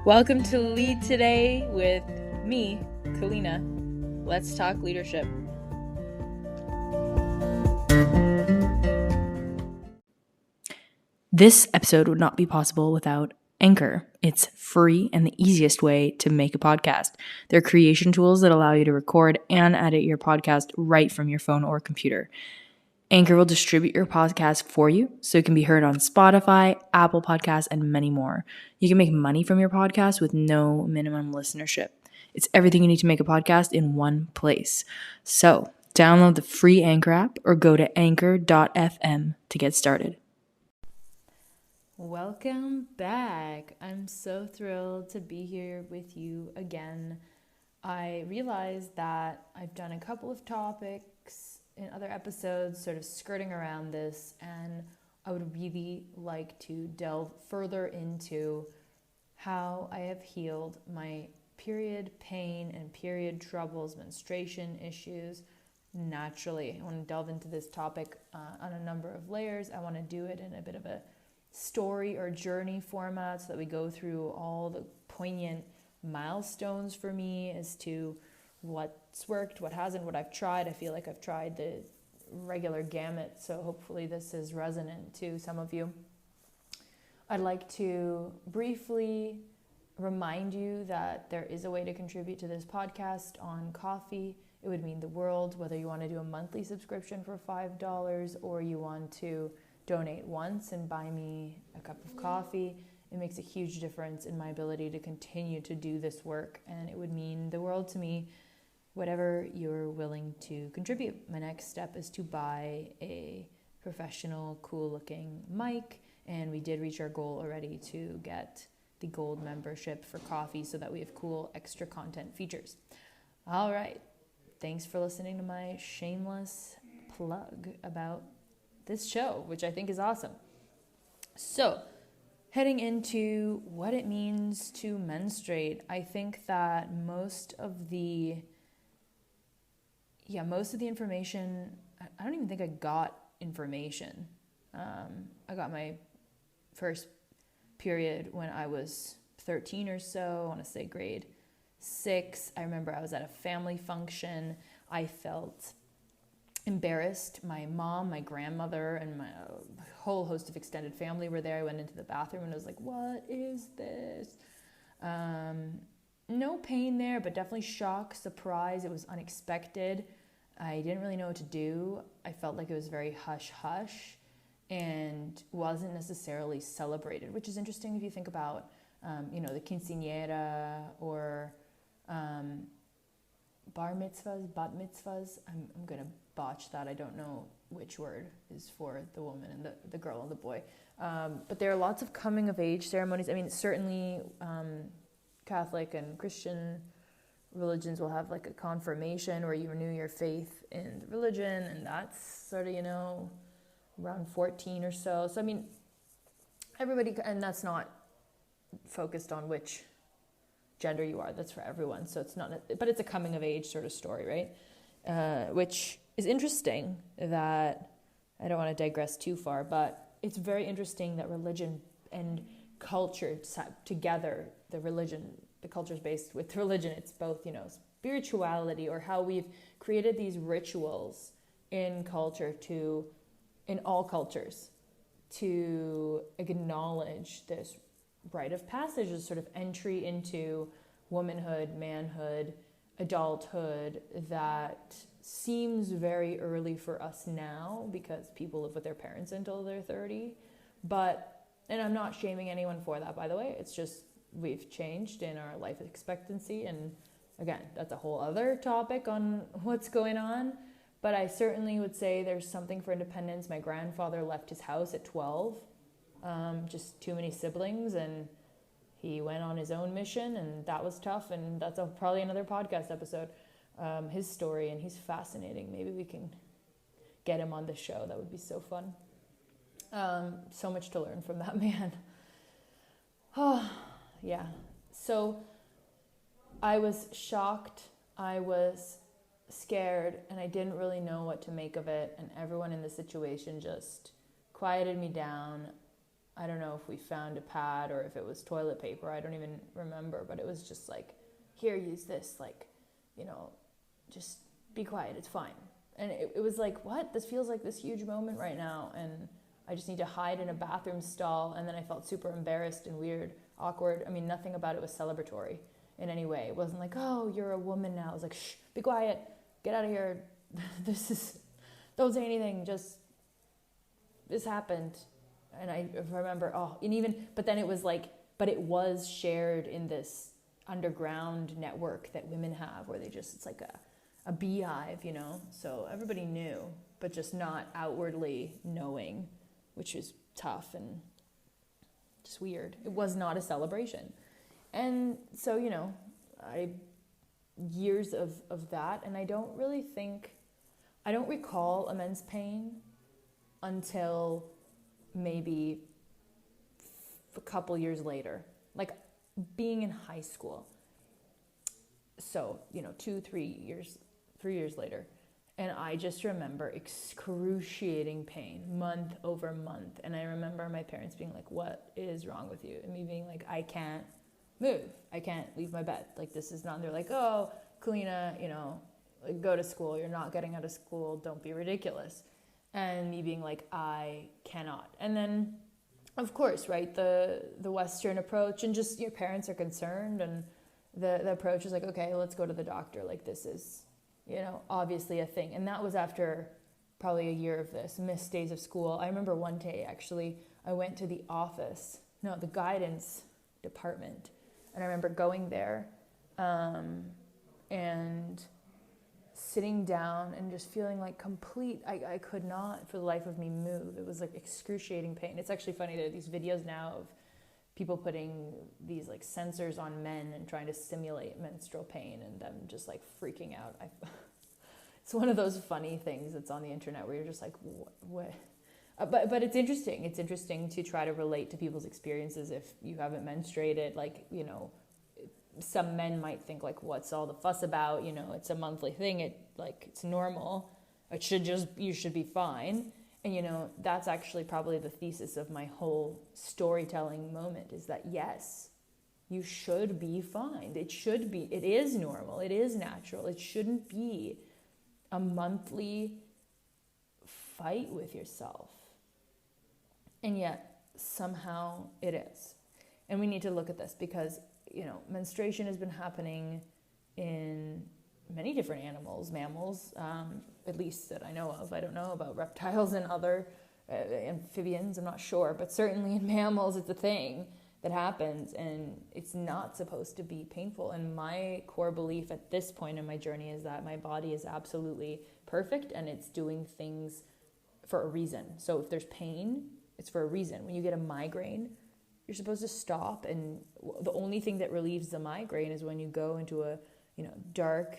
Welcome to Lead Today with me, Kalina. Let's talk leadership. This episode would not be possible without Anchor. It's free and the easiest way to make a podcast. They're creation tools that allow you to record and edit your podcast right from your phone or computer. Anchor will distribute your podcast for you so it can be heard on Spotify, Apple Podcasts, and many more. You can make money from your podcast with no minimum listenership. It's everything you need to make a podcast in one place. So, download the free Anchor app or go to anchor.fm to get started. Welcome back. I'm so thrilled to be here with you again. I realized that I've done a couple of topics in other episodes sort of skirting around this, and I would really like to delve further into how I have healed my period pain and period troubles, menstruation issues naturally. I want to delve into this topic on a number of layers. I want to do it in a bit of a story or journey format so that we go through all the poignant milestones for me as to what's worked, what hasn't, what I've tried. I feel like I've tried the regular gamut, so hopefully this is resonant to some of you. I'd like to briefly remind you that there is a way to contribute to this podcast on Ko-fi. It would mean the world, whether you want to do a monthly subscription for $5 or you want to donate once and buy me a cup of coffee. It makes a huge difference in my ability to continue to do this work, and it would mean the world to me, whatever you're willing to contribute. My next step is to buy a professional, cool-looking mic, and we did reach our goal already to get the gold membership for Ko-fi so that we have cool extra content features. All right. Thanks for listening to my shameless plug about this show, which I think is awesome. So, heading into what it means to menstruate, I think that most of the information, I don't even think I got information. I got my first period when I was 13 or so, I want to say grade 6. I remember I was at a family function. I felt embarrassed. My mom, my grandmother, and my whole host of extended family were there. I went into the bathroom and I was like, what is this? No pain there, but definitely shock, surprise. It was unexpected. I didn't really know what to do. I felt like it was very hush-hush and wasn't necessarily celebrated, which is interesting if you think about, the quinceañera or bar mitzvahs, bat mitzvahs. I'm going to botch that. I don't know which word is for the woman and the girl and the boy. But there are lots of coming of age ceremonies. I mean, certainly Catholic and Christian religions will have like a confirmation where you renew your faith in the religion, and that's sort of, around 14 or so. So, I mean, everybody, and that's not focused on which gender you are. That's for everyone. So it's not, but it's a coming of age sort of story, right? Which is interesting that, I don't want to digress too far, but it's very interesting that religion and culture together, the culture is based with religion. It's both, spirituality, or how we've created these rituals in culture in all cultures, to acknowledge this rite of passage, this sort of entry into womanhood, manhood, adulthood that seems very early for us now because people live with their parents until they're 30. And I'm not shaming anyone for that, by the way. It's just we've changed in our life expectancy. And again, that's a whole other topic on what's going on. But I certainly would say there's something for independence. My grandfather left his house at 12, just too many siblings, and he went on his own mission, and that was tough, and that's probably another podcast episode, his story, and he's fascinating. Maybe we can get him on the show. That would be so fun. So much to learn from that man. Oh, yeah. So I was shocked. I was scared, and I didn't really know what to make of it, and everyone in the situation just quieted me down. I don't know if we found a pad or if it was toilet paper. I don't even remember, but it was just like, here, use this, like, you know, just be quiet, it's fine. And it was like, what? This feels like this huge moment right now, and I just need to hide in a bathroom stall. And then I felt super embarrassed and weird, awkward. I mean, nothing about it was celebratory in any way. It wasn't like, oh, you're a woman now. It was like, shh, be quiet, get out of here. Don't say anything, just, this happened. And I remember, but then it was like, but it was shared in this underground network that women have where it's like a beehive, you know? So everybody knew, but just not outwardly knowing, which is tough and just weird. It was not a celebration. And so, you know, years of that, and I don't recall immense pain until maybe a couple years later, like being in high school. So, you know, 3 years later. And I just remember excruciating pain month over month. And I remember my parents being like, what is wrong with you? And me being like, I can't move. I can't leave my bed. Like, this is not, and they're like, oh, Kalina, you know, like, go to school. You're not getting out of school. Don't be ridiculous. And me being like, I cannot. And then, of course, right, the Western approach, and just your parents are concerned, and the approach is like, okay, let's go to the doctor. Like, this is, you know, obviously a thing. And that was after probably a year of this, missed days of school. I remember one day, actually, I went to the guidance department. And I remember going there and sitting down and just feeling like I could not for the life of me move. It was like excruciating pain. It's actually funny, there are these videos now of people putting these like sensors on men and trying to simulate menstrual pain and them just like freaking out. It's one of those funny things that's on the internet where you're just like, what? But it's interesting. It's interesting to try to relate to people's experiences if you haven't menstruated. Like, you know, some men might think like, what's all the fuss about? You know, it's a monthly thing. It's normal. You should be fine. And, you know, that's actually probably the thesis of my whole storytelling moment, is that, yes, you should be fine. It is normal. It is natural. It shouldn't be a monthly fight with yourself. And yet, somehow it is. And we need to look at this because, you know, menstruation has been happening in many different animals, mammals, at least that I know of. I don't know about reptiles and other amphibians, I'm not sure. But certainly in mammals, it's a thing that happens, and it's not supposed to be painful. And my core belief at this point in my journey is that my body is absolutely perfect, and it's doing things for a reason. So if there's pain, it's for a reason. When you get a migraine, you're supposed to stop, and the only thing that relieves the migraine is when you go into a, you know, dark,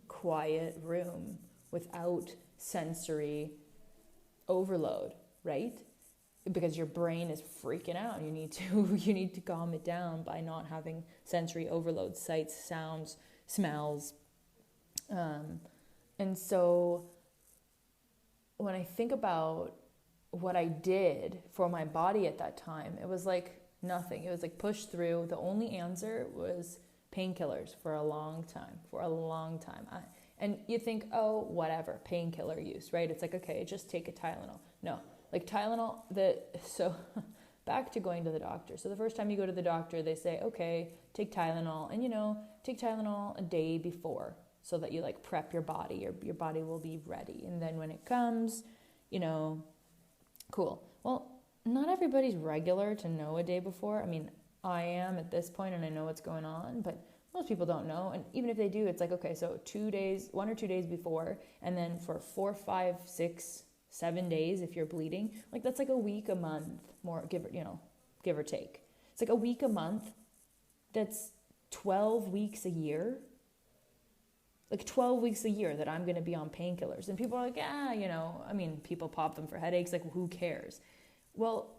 quiet room without sensory overload, right? Because your brain is freaking out. You need to calm it down by not having sensory overload, sights, sounds, smells. And so when I think about what I did for my body at that time, it was like nothing. It was like push through. The only answer was painkillers for a long time. And you think, oh, whatever, painkiller use, right? It's like, okay, just take a Tylenol. No, like Tylenol, so back to going to the doctor. So the first time you go to the doctor, they say, okay, take Tylenol, and, you know, take Tylenol a day before so that you like prep your body. Your body will be ready. And then when it comes, you know, cool. Well, not everybody's regular to know a day before. I mean, I am at this point, and I know what's going on, but most people don't know. And even if they do, it's like, okay, so 1 or 2 days before, and then for 4, 5, 6, 7 days if you're bleeding, like that's like a week, a month, more, give or take. It's like a week, a month. That's 12 weeks a year. Like 12 weeks a year that I'm going to be on painkillers. And people are like, you know, I mean, people pop them for headaches. Like, who cares? Well,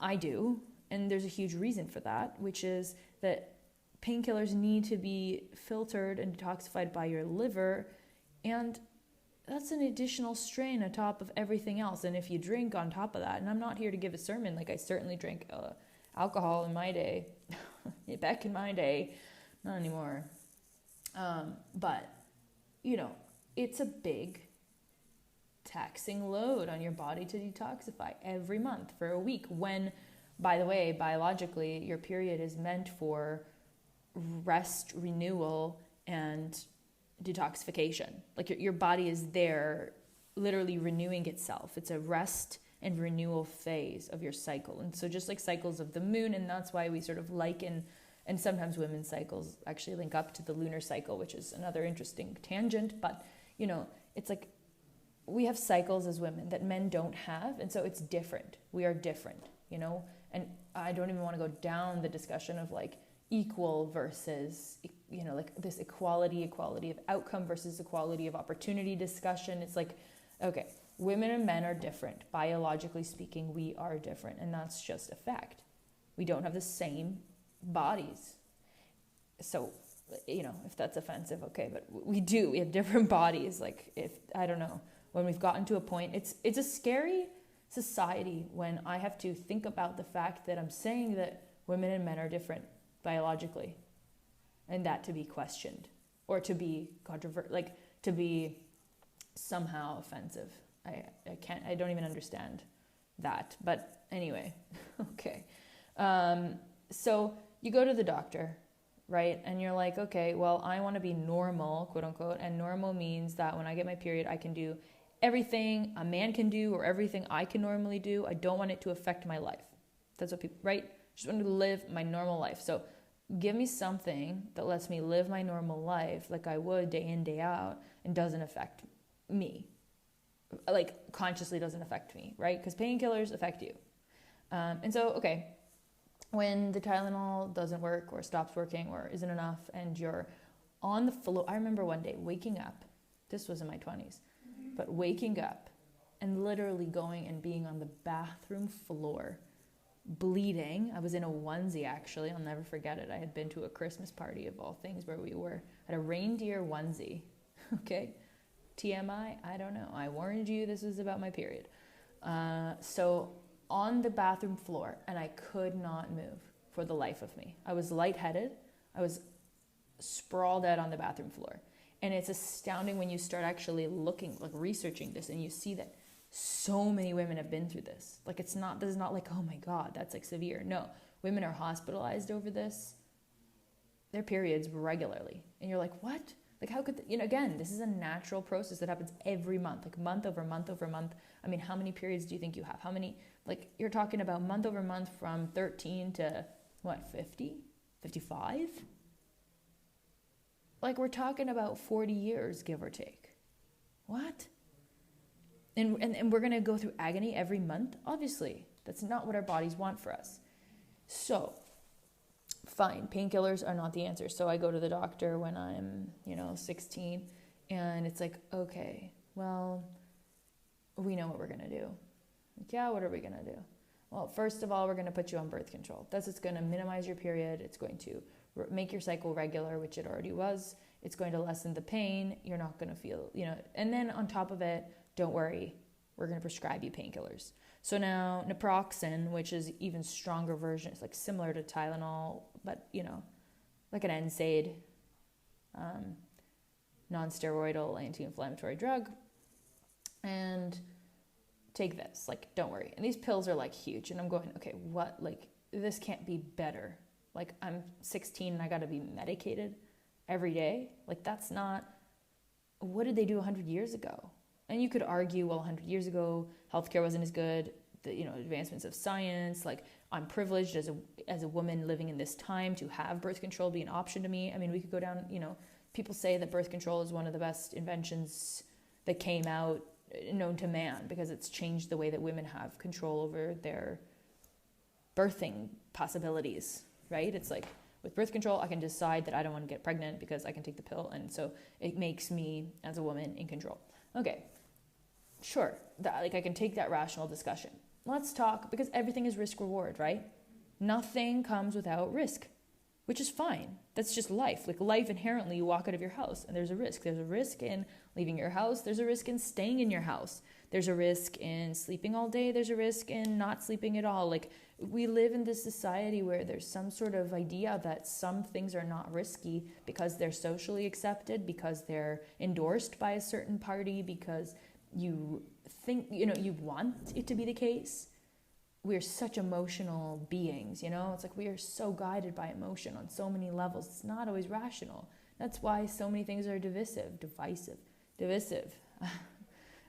I do. And there's a huge reason for that, which is that painkillers need to be filtered and detoxified by your liver. And that's an additional strain on top of everything else. And if you drink on top of that, and I'm not here to give a sermon, like I certainly drank alcohol in my day, back in my day, not anymore. But, it's a big taxing load on your body to detoxify every month for a week when, by the way, biologically, your period is meant for rest, renewal, and detoxification. Like your body is there literally renewing itself. It's a rest and renewal phase of your cycle. And so just like cycles of the moon, and that's why we sort of liken, and sometimes women's cycles actually link up to the lunar cycle, which is another interesting tangent. But, it's like we have cycles as women that men don't have. And so it's different. We are different, and I don't even want to go down the discussion of like equal versus, like this equality of outcome versus equality of opportunity discussion. It's like, okay, women and men are different. Biologically speaking, we are different. And that's just a fact. We don't have the same bodies. So, if that's offensive, okay, but we have different bodies. Like I don't know, when we've gotten to a point, it's a scary society when I have to think about the fact that I'm saying that women and men are different biologically, and that to be questioned or to be controversial, like to be somehow offensive. I don't even understand that. But anyway, okay. So you go to the doctor, right? And you're like, okay, well, I want to be normal, quote unquote. And normal means that when I get my period, I can do everything a man can do or everything I can normally do. I don't want it to affect my life. That's what people, right? Just want to live my normal life. So give me something that lets me live my normal life like I would day in, day out, and doesn't affect me. Like consciously doesn't affect me, right? Because painkillers affect you. And so, okay, when the Tylenol doesn't work or stops working or isn't enough and you're on the floor. I remember one day waking up, this was in my 20s, but waking up and literally going and being on the bathroom floor, bleeding. I was in a onesie, actually. I'll never forget it. I had been to a Christmas party of all things where we were at a reindeer onesie. Okay. TMI, I don't know. I warned you this was about my period. So on the bathroom floor, and I could not move for the life of me. I was lightheaded. I was sprawled out on the bathroom floor. And it's astounding when you start actually looking, like researching this, and you see that so many women have been through this. Like this is not like, oh my God, that's like severe. No, women are hospitalized over this, their periods regularly. And you're like, what? Like how could, again, this is a natural process that happens every month, like month over month over month. I mean, how many periods do you think you have? How many, like you're talking about month over month from 13 to what, 50, 55? Like we're talking about 40 years, give or take. What? And we're going to go through agony every month? Obviously, that's not what our bodies want for us. So, fine, painkillers are not the answer. So I go to the doctor when I'm, 16, and it's like, okay, well, we know what we're going to do. Like, yeah, what are we going to do? Well, first of all, we're going to put you on birth control. That's what's going to minimize your period. It's going to make your cycle regular, which it already was. It's going to lessen the pain. You're not going to feel, and then on top of it, don't worry, we're going to prescribe you painkillers. So now naproxen, which is even stronger version, it's like similar to Tylenol, but like an NSAID, non-steroidal anti-inflammatory drug, and take this, like, don't worry. And these pills are like huge, and I'm going, okay, what, like, this can't be better. Like, I'm 16 and I got to be medicated every day. Like, that's not, what did they do 100 years ago? And you could argue, well, 100 years ago, healthcare wasn't as good, the, advancements of science, like, I'm privileged as a woman living in this time to have birth control be an option to me. I mean, we could go down, people say that birth control is one of the best inventions that came out known to man because it's changed the way that women have control over their birthing possibilities, right? It's like, with birth control, I can decide that I don't want to get pregnant because I can take the pill, and so it makes me, as a woman, in control. Okay, sure, I can take that rational discussion. Let's talk, because everything is risk-reward, right? Nothing comes without risk. which is fine. That's just life. Like life inherently, you walk out of your house and there's a risk. There's a risk in leaving your house. There's a risk in staying in your house. There's a risk in sleeping all day. There's a risk in not sleeping at all. Like we live in this society where there's some sort of idea that some things are not risky because they're socially accepted, because they're endorsed by a certain party, because you think, you want it to be the case. We're such emotional beings, It's like we are so guided by emotion on so many levels. It's not always rational. That's why so many things are divisive,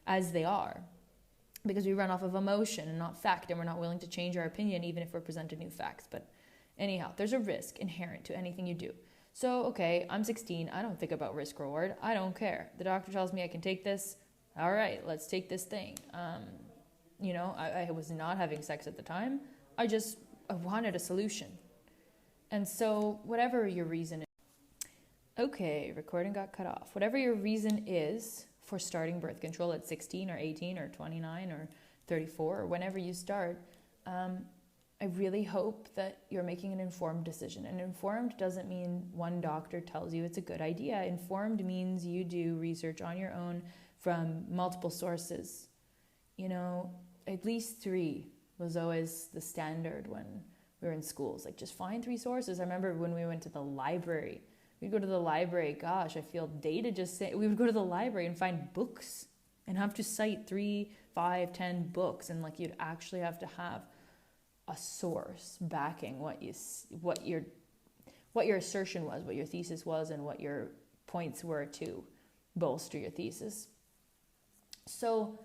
as they are. Because we run off of emotion and not fact, and we're not willing to change our opinion even if we're presented new facts. But anyhow, there's a risk inherent to anything you do. So, okay, I'm 16. I don't think about risk reward. I don't care. The doctor tells me I can take this. All right, let's take this thing. I was not having sex at the time. I wanted a solution. And so whatever your reason is, okay, recording got cut off. Whatever your reason is for starting birth control at 16 or 18 or 29 or 34 or whenever you start, I really hope that you're making an informed decision. And informed doesn't mean one doctor tells you it's a good idea. Informed means you do research on your own from multiple sources. At least 3 was always the standard when we were in schools. Like, just find 3 sources. I remember when we went to the library. We'd go to the library. Gosh, I feel dated just saying. We would go to the library and find books and have to cite 3, 5, 10 books. And, you'd actually have to have a source backing what your assertion was, what your thesis was, and what your points were to bolster your thesis. So,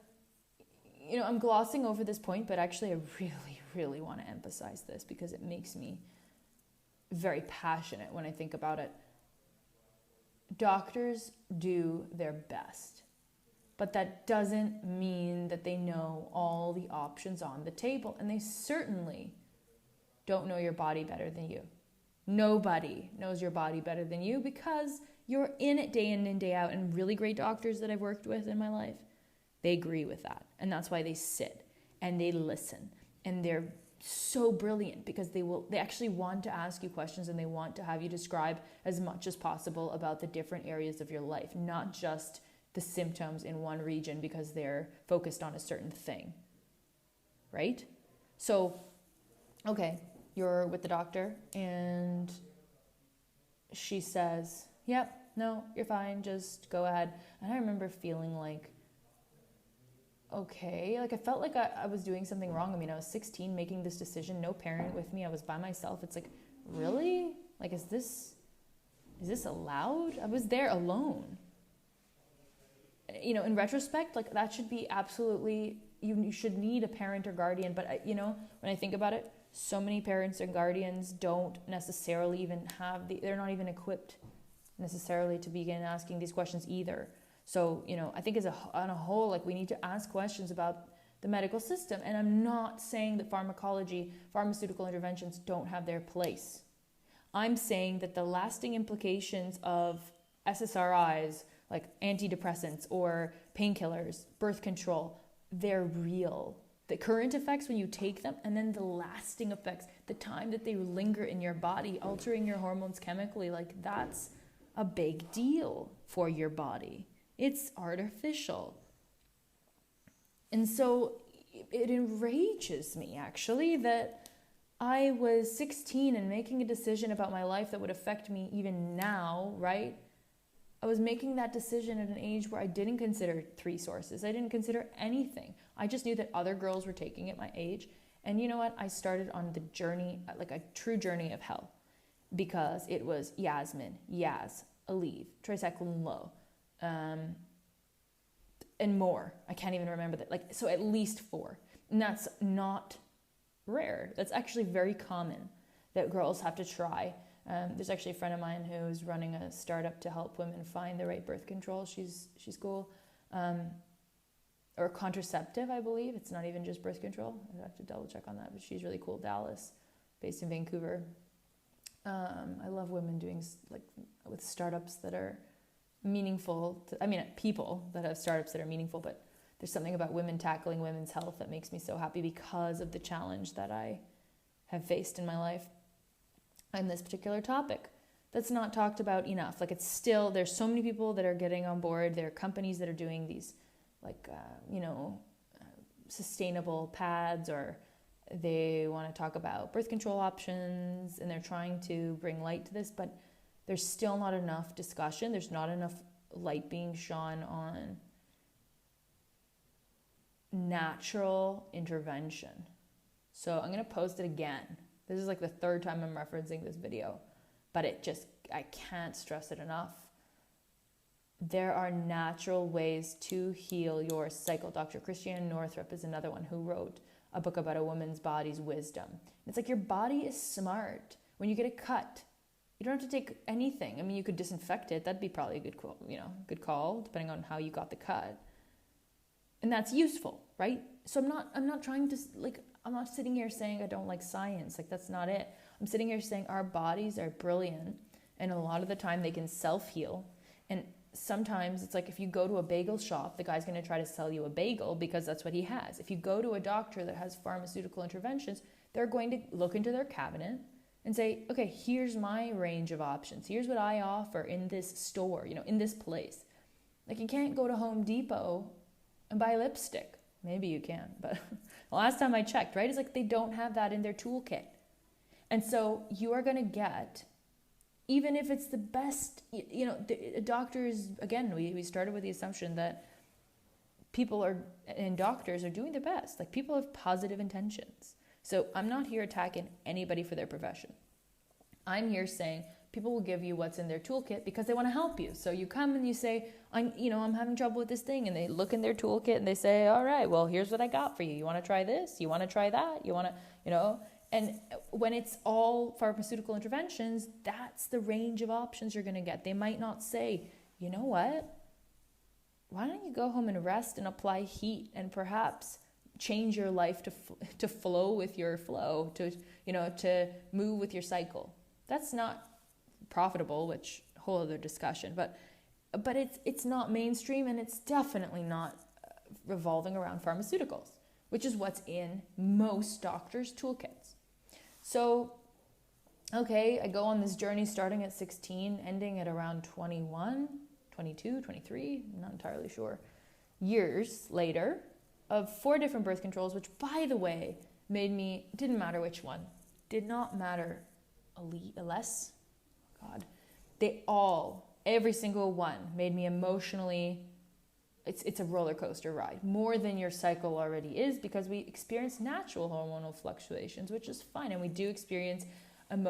I'm glossing over this point, but actually I really, really want to emphasize this because it makes me very passionate when I think about it. Doctors do their best, but that doesn't mean that they know all the options on the table, and they certainly don't know your body better than you. Nobody knows your body better than you because you're in it day in and day out, and really great doctors that I've worked with in my life, they agree with that. And that's why they sit and they listen. And they're so brilliant because they actually want to ask you questions, and they want to have you describe as much as possible about the different areas of your life, not just the symptoms in one region because they're focused on a certain thing. Right? So, okay, you're with the doctor and she says, yep, no, you're fine, just go ahead. And I remember feeling like, okay, I felt like I was doing something wrong. I was 16 making this decision, no parent with me, I was by myself. It's like, really? Is this allowed? I was there alone. In retrospect, that should be absolutely, you should need a parent or guardian. But, when I think about it, so many parents and guardians don't necessarily even they're not even equipped necessarily to begin asking these questions either. So, I think on a whole, we need to ask questions about the medical system. And I'm not saying that pharmaceutical interventions don't have their place. I'm saying that the lasting implications of SSRIs, like antidepressants or painkillers, birth control, they're real. The current effects when you take them, and then the lasting effects, the time that they linger in your body, altering your hormones chemically, that's a big deal for your body. It's artificial. And so it enrages me, actually, that I was 16 and making a decision about my life that would affect me even now, right? I was making that decision at an age where I didn't consider 3 sources. I didn't consider anything. I just knew that other girls were taking it my age. And you know what? I started on the journey, a true journey of hell, because it was Yasmin, Yaz, Aleve, tricycline low, and more. I can't even remember that. So at least 4. And that's not rare. That's actually very common that girls have to try. There's actually a friend of mine who's running a startup to help women find the right birth control. She's cool. Or contraceptive, I believe. It's not even just birth control. I have to double check on that, but she's really cool. Dallas, based in Vancouver. I love women doing with startups that are meaningful. People that have startups that are meaningful, but there's something about women tackling women's health that makes me so happy because of the challenge that I have faced in my life. on this particular topic. That's not talked about enough. Like, it's still, there's so many people that are getting on board. There are companies that are doing these, like, sustainable pads, or they want to talk about birth control options, and they're trying to bring light to this, but there's still not enough discussion. There's not enough light being shone on natural intervention. So I'm going to post it again. This is like the third time I'm referencing this video, but I can't stress it enough. There are natural ways to heal your cycle. Dr. Christiane Northrup is another one who wrote a book about a woman's body's wisdom. It's like, your body is smart. When you get a cut, you don't have to take anything. I mean, you could disinfect it. That'd be probably a good call, depending on how you got the cut. And that's useful, right? So I'm not trying to, like, I'm not sitting here saying I don't like science. Like, that's not it. I'm sitting here saying our bodies are brilliant, and a lot of the time they can self-heal. And sometimes it's like, if you go to a bagel shop, the guy's going to try to sell you a bagel because that's what he has. If you go to a doctor that has pharmaceutical interventions, they're going to look into their cabinet and say, okay, here's my range of options. Here's what I offer in this store, in this place. Like, you can't go to Home Depot and buy lipstick. Maybe you can, but the last time I checked, right, it's like they don't have that in their toolkit. And so you are going to get, even if it's the best, doctors, again, we started with the assumption that doctors are doing their best. Like, people have positive intentions. So I'm not here attacking anybody for their profession. I'm here saying people will give you what's in their toolkit because they want to help you. So you come and you say, I'm having trouble with this thing. And they look in their toolkit and they say, all right, well, here's what I got for you. You want to try this? You want to try that? You want to, and when it's all pharmaceutical interventions, that's the range of options you're going to get. They might not say, you know what? Why don't you go home and rest and apply heat and perhaps change your life to flow with your flow, to move with your cycle. That's not profitable, which whole other discussion, but it's not mainstream, and it's definitely not revolving around pharmaceuticals, which is what's in most doctors' toolkits. So, okay, I go on this journey starting at 16, ending at around 21, 22, 23, I'm not entirely sure, years later, of 4 different birth controls, which, by the way, didn't matter which one, did not matter less. God, every single one made me emotionally, it's a roller coaster ride, more than your cycle already is, because we experience natural hormonal fluctuations, which is fine. And we do experience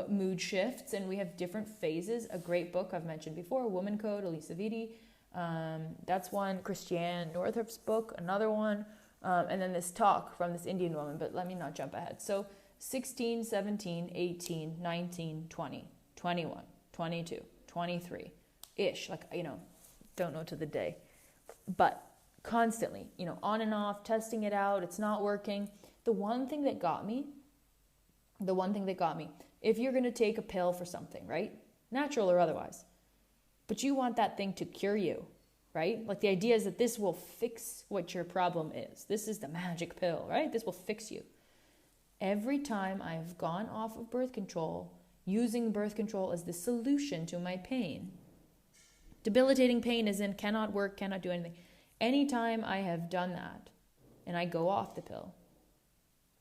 mood shifts, and we have different phases. A great book I've mentioned before, Woman Code, Elisa Vitti. That's one. Christiane Northrup's book, another one. And then this talk from this Indian woman, but let me not jump ahead. So 16, 17, 18, 19, 20, 21, 22, 23-ish, don't know to the day, but constantly, on and off, testing it out, it's not working. The one thing that got me, if you're going to take a pill for something, right? Natural or otherwise, but you want that thing to cure you, right? Like, the idea is that this will fix what your problem is. This is the magic pill, right? This will fix you. Every time I've gone off of birth control, using birth control as the solution to my pain, debilitating pain as in cannot work, cannot do anything. Anytime I have done that and I go off the pill,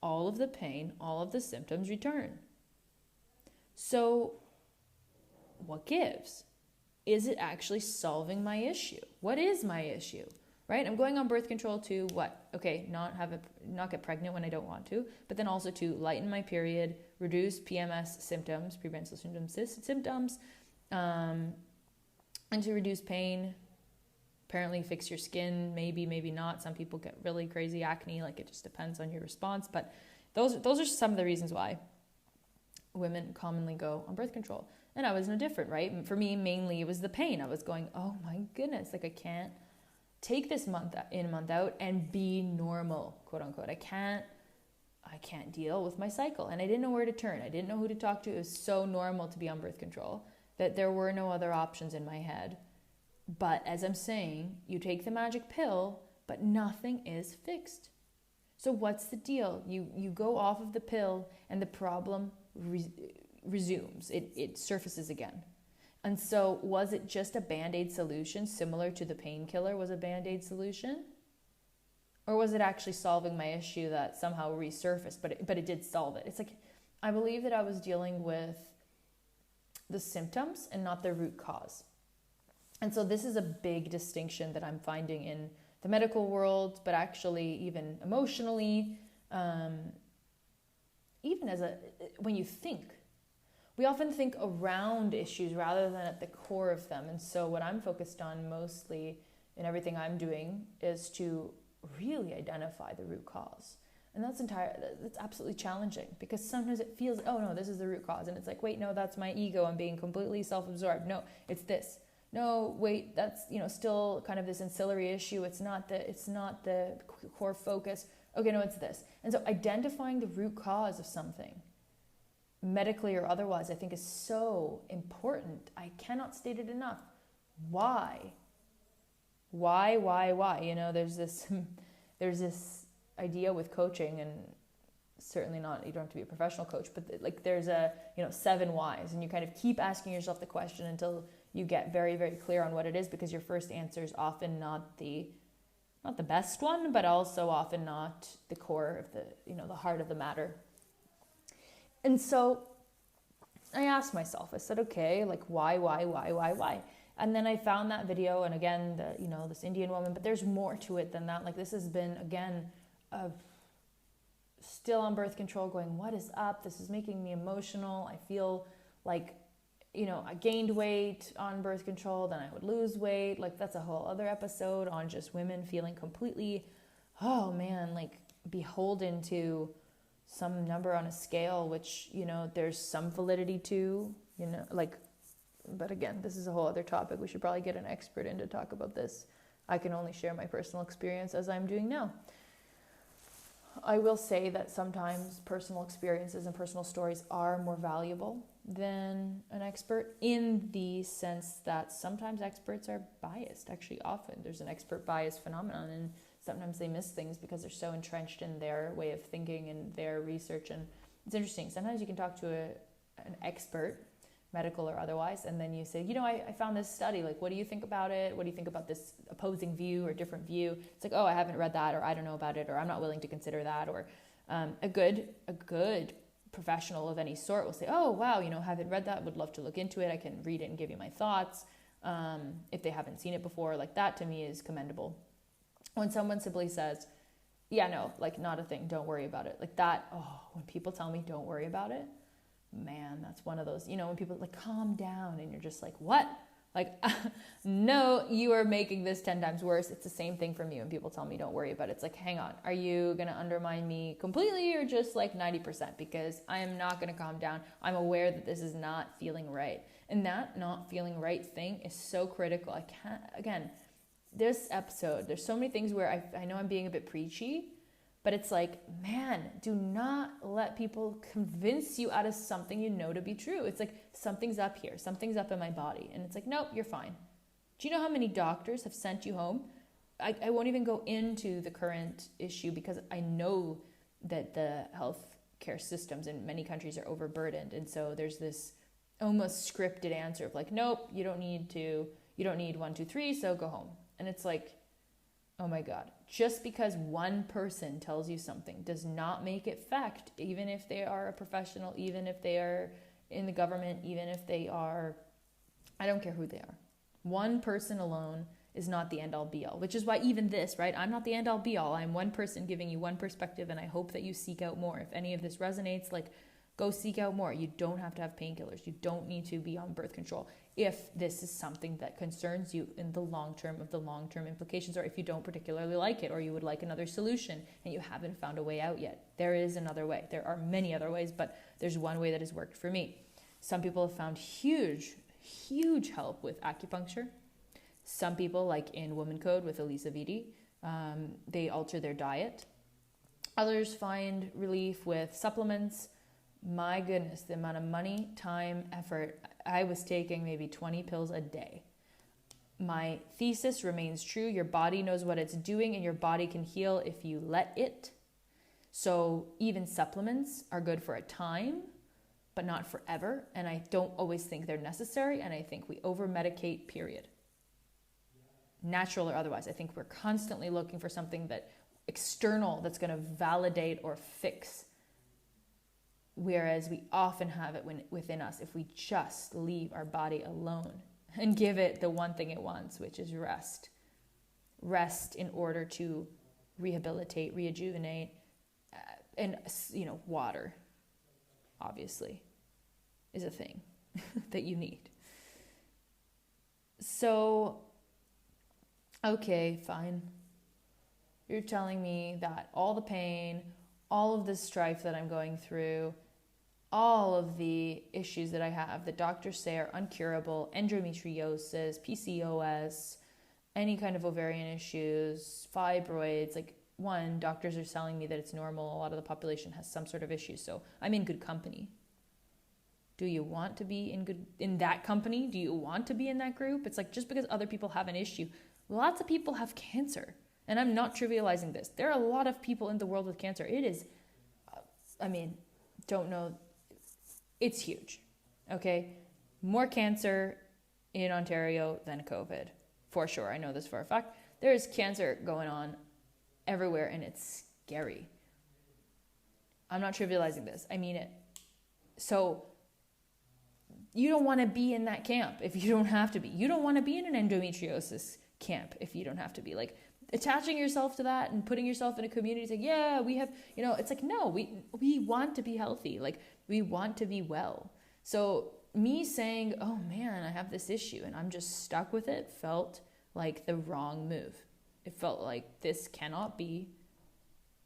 all of the pain, all of the symptoms return. So what gives? Is it actually solving my issue? What is my issue? Right? I'm going on birth control to what? Okay, not get pregnant when I don't want to, but then also to lighten my period, reduce PMS symptoms, premenstrual symptoms, and to reduce pain. Apparently fix your skin, maybe not. Some people get really crazy acne, like, it just depends on your response. But those are some of the reasons why women commonly go on birth control. And I was no different, right? For me, mainly it was the pain. I was going, oh my goodness, like, I can't take this month in, month out and be normal, quote unquote. I can't deal with my cycle. And I didn't know where to turn. I didn't know who to talk to. It was so normal to be on birth control that there were no other options in my head. But as I'm saying, you take the magic pill, but nothing is fixed. So what's the deal? You go off of the pill and the problem resumes, it surfaces again. And so was it just a Band-Aid solution similar to the painkiller was a Band-Aid solution? Or was it actually solving my issue that somehow resurfaced, but it did solve it? It's like, I believe that I was dealing with the symptoms and not the root cause. And so this is a big distinction that I'm finding in the medical world, but actually even emotionally, even when you think. We often think around issues rather than at the core of them. And so what I'm focused on mostly in everything I'm doing is to really identify the root cause. And that's absolutely challenging, because sometimes it feels, oh no, this is the root cause. And it's like, wait, no, that's my ego. I'm being completely self-absorbed. No, it's this. No, wait, that's, still kind of this ancillary issue. It's not the core focus. Okay, no, it's this. And so identifying the root cause of something, medically or otherwise, I think is so important. I cannot state it enough. Why? There's this idea with coaching, and certainly not, you don't have to be a professional coach, but like there's 7 whys, and you kind of keep asking yourself the question until you get very, very clear on what it is, because your first answer is often not the best one, but also often not the core of the heart of the matter. And so I asked myself, I said, okay, like why? And then I found that video, and again, this Indian woman, but there's more to it than that. Like this has been, again, still on birth control going, what is up? This is making me emotional. I feel like, I gained weight on birth control, then I would lose weight. Like that's a whole other episode on just women feeling completely, like beholden to some number on a scale, which, there's some validity to, but again, this is a whole other topic. We should probably get an expert in to talk about this. I can only share my personal experience as I'm doing now. I will say that sometimes personal experiences and personal stories are more valuable than an expert, in the sense that sometimes experts are biased. Actually, often there's an expert bias phenomenon, and sometimes they miss things because they're so entrenched in their way of thinking and their research. And it's interesting. Sometimes you can talk to an expert, medical or otherwise, and then you say, I found this study. Like, what do you think about it? What do you think about this opposing view or different view? It's like, oh, I haven't read that, or I don't know about it, or I'm not willing to consider that. Or a good professional of any sort will say, oh, wow, haven't read that, would love to look into it. I can read it and give you my thoughts. If they haven't seen it before, like that to me is commendable. When someone simply says, yeah, no, like not a thing, don't worry about it. Like that, when people tell me don't worry about it, man, that's one of those, when people like calm down, and you're just like, what? Like, no, you are making this 10 times worse. It's the same thing from you. And people tell me don't worry about it. It's like, hang on, are you going to undermine me completely, or just like 90%? Because I am not going to calm down. I'm aware that this is not feeling right. And that not feeling right thing is so critical. I can't, again, this episode, there's so many things where I know I'm being a bit preachy, but it's like, man, do not let people convince you out of something you know to be true. It's like, something's up here, something's up in my body. And it's like, nope, you're fine. Do you know how many doctors have sent you home? I won't even go into the current issue, because I know that the healthcare systems in many countries are overburdened. And so there's this almost scripted answer of like, nope, you don't need 1, 2, 3, so go home. And it's like, oh my God, just because one person tells you something does not make it fact, even if they are a professional, even if they are in the government, even if they are, I don't care who they are. One person alone is not the end all be all, which is why even this, right? I'm not the end all be all. I'm one person giving you one perspective, and I hope that you seek out more. If any of this resonates, like, go seek out more. You don't have to have painkillers. You don't need to be on birth control if this is something that concerns you in the long term, of the long-term implications, or if you don't particularly like it, or you would like another solution and you haven't found a way out yet. There is another way. There are many other ways, but there's one way that has worked for me. Some people have found huge help with acupuncture. Some people, like in Woman Code with Elisa Vitti, they alter their diet. Others find relief with supplements. My goodness, the amount of money, time, effort. I was taking maybe 20 pills a day. My thesis remains true. Your body knows what it's doing, and your body can heal if you let it. So even supplements are good for a time, but not forever. And I don't always think they're necessary. And I think we over-medicate, period. Natural or otherwise. I think we're constantly looking for something that external that's going to validate or fix. Whereas we often have it within us if we just leave our body alone and give it the one thing it wants, which is rest. Rest in order to rehabilitate, rejuvenate, and, water, obviously, is a thing that you need. So, okay, fine. You're telling me that all the pain, all of the strife that I'm going through, all of the issues that I have that doctors say are uncurable, endometriosis, PCOS, any kind of ovarian issues, fibroids, doctors are telling me that it's normal. A lot of the population has some sort of issue, so I'm in good company. Do you want to be in that company? Do you want to be in that group? It's like, just because other people have an issue, lots of people have cancer. And I'm not trivializing this. There are a lot of people in the world with cancer. It is, don't know. It's huge, okay? More cancer in Ontario than COVID, for sure. I know this for a fact. There is cancer going on everywhere, and it's scary. I'm not trivializing this. I mean it. So you don't want to be in that camp if you don't have to be. You don't want to be in an endometriosis camp if you don't have to be. Attaching yourself to that and putting yourself in a community, it's like, yeah, we have, it's like, no, we want to be healthy. We want to be well. So me saying, oh man, I have this issue and I'm just stuck with it, felt like the wrong move. It felt like this cannot be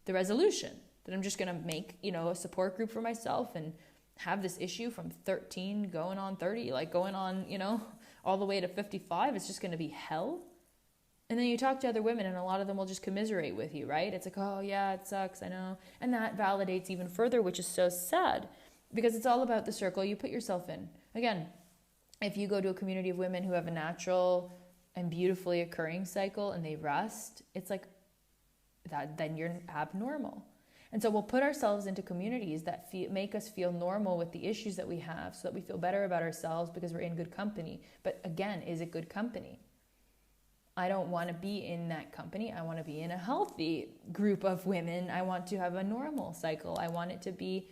the resolution, that I'm just going to make, a support group for myself and have this issue from 13 going on 30, going on, all the way to 55. It's just going to be hell. And then you talk to other women and a lot of them will just commiserate with you, right? It's like, oh yeah, it sucks, I know. And that validates even further, which is so sad, because it's all about the circle you put yourself in. Again, if you go to a community of women who have a natural and beautifully occurring cycle and they rest, it's like that, then you're abnormal. And so we'll put ourselves into communities that make us feel normal with the issues that we have so that we feel better about ourselves because we're in good company. But again, is it good company? I don't want to be in that company. I want to be in a healthy group of women. I want to have a normal cycle. I want it to be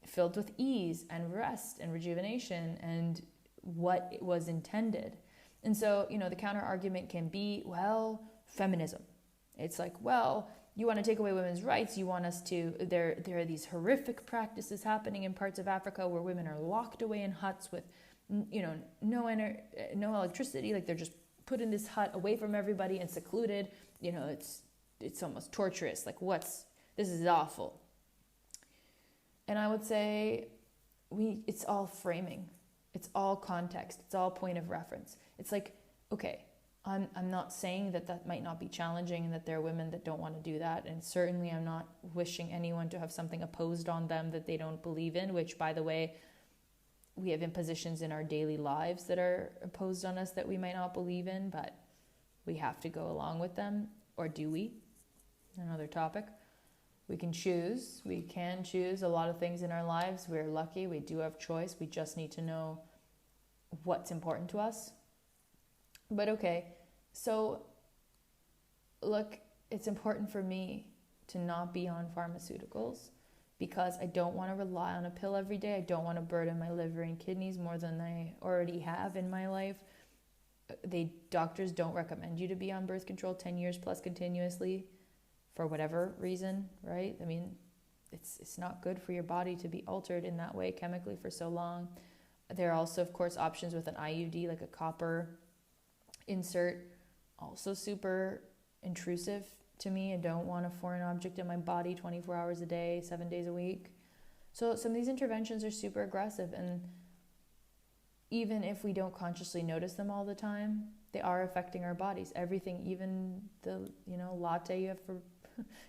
filled with ease and rest and rejuvenation and what it was intended. And so, the counter argument can be, well, feminism. It's like, well, you want to take away women's rights. You want us to, there are these horrific practices happening in parts of Africa where women are locked away in huts with, no electricity. They're just put in this hut away from everybody and secluded. It's almost torturous. This is awful. And I would say it's all framing. It's all context. It's all point of reference. It's like, okay, I'm not saying that might not be challenging and that there are women that don't want to do that. And certainly I'm not wishing anyone to have something opposed on them that they don't believe in, which, by the way, we have impositions in our daily lives that are imposed on us that we might not believe in, but we have to go along with them. Or do we? Another topic. We can choose. We can choose a lot of things in our lives. We're lucky. We do have choice. We just need to know what's important to us. But okay, so look, it's important for me to not be on pharmaceuticals because I don't want to rely on a pill every day. I don't want to burden my liver and kidneys more than I already have in my life. Doctors don't recommend you to be on birth control 10 years plus continuously for whatever reason, right? I mean, it's not good for your body to be altered in that way chemically for so long. There are also, of course, options with an IUD, like a copper insert, also super intrusive to me. I don't want a foreign object in my body 24 hours a day, 7 days a week. So some of these interventions are super aggressive, and even if we don't consciously notice them all the time, they are affecting our bodies. Everything, even the latte you have for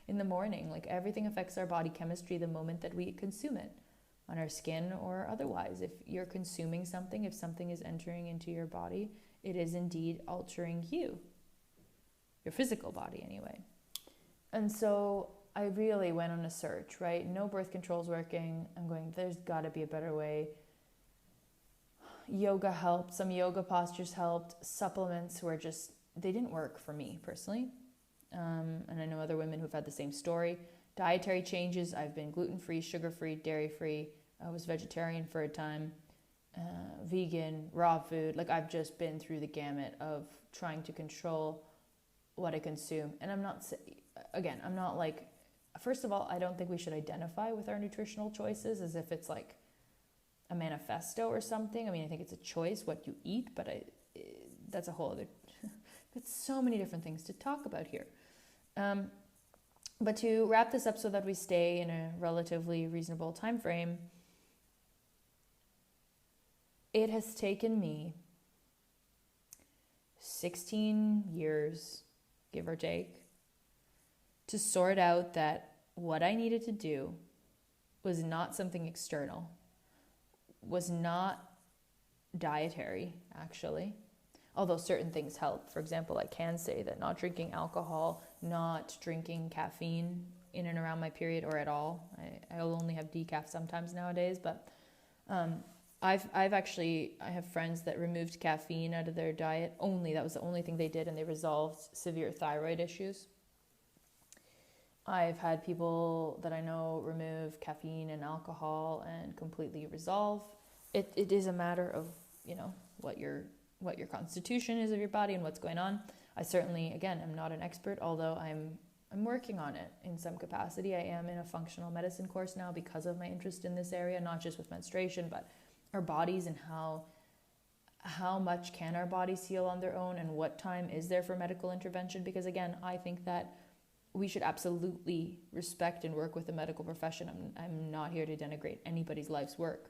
in the morning, everything affects our body chemistry the moment that we consume it, on our skin or otherwise. If you're consuming something, if something is entering into your body, it is indeed altering you, your physical body anyway. And so I really went on a search, right? No birth control's working. I'm going, there's got to be a better way. Yoga helped. Some yoga postures helped. Supplements were just, they didn't work for me personally. And I know other women who've had the same story. Dietary changes. I've been gluten-free, sugar-free, dairy-free. I was vegetarian for a time. Vegan, raw food. Like, I've just been through the gamut of trying to control what I consume. And I'm not like, first of all, I don't think we should identify with our nutritional choices as if it's like a manifesto or something. I mean, I think it's a choice what you eat, but that's a whole other, it's so many different things to talk about here. But to wrap this up so that we stay in a relatively reasonable time frame, it has taken me 16 years, give or take, to sort out that what I needed to do was not something external, was not dietary, actually. Although certain things help. For example, I can say that not drinking alcohol, not drinking caffeine in and around my period or at all. I'll only have decaf sometimes nowadays, but I have friends that removed caffeine out of their diet only. That was the only thing they did, and they resolved severe thyroid issues. I've had people that I know remove caffeine and alcohol and completely resolve. It is a matter of, what your constitution is of your body and what's going on. I certainly, again, am not an expert, although I'm working on it in some capacity. I am in a functional medicine course now because of my interest in this area, not just with menstruation, but our bodies and how much can our bodies heal on their own and what time is there for medical intervention. Because again, I think that we should absolutely respect and work with the medical profession. I'm not here to denigrate anybody's life's work.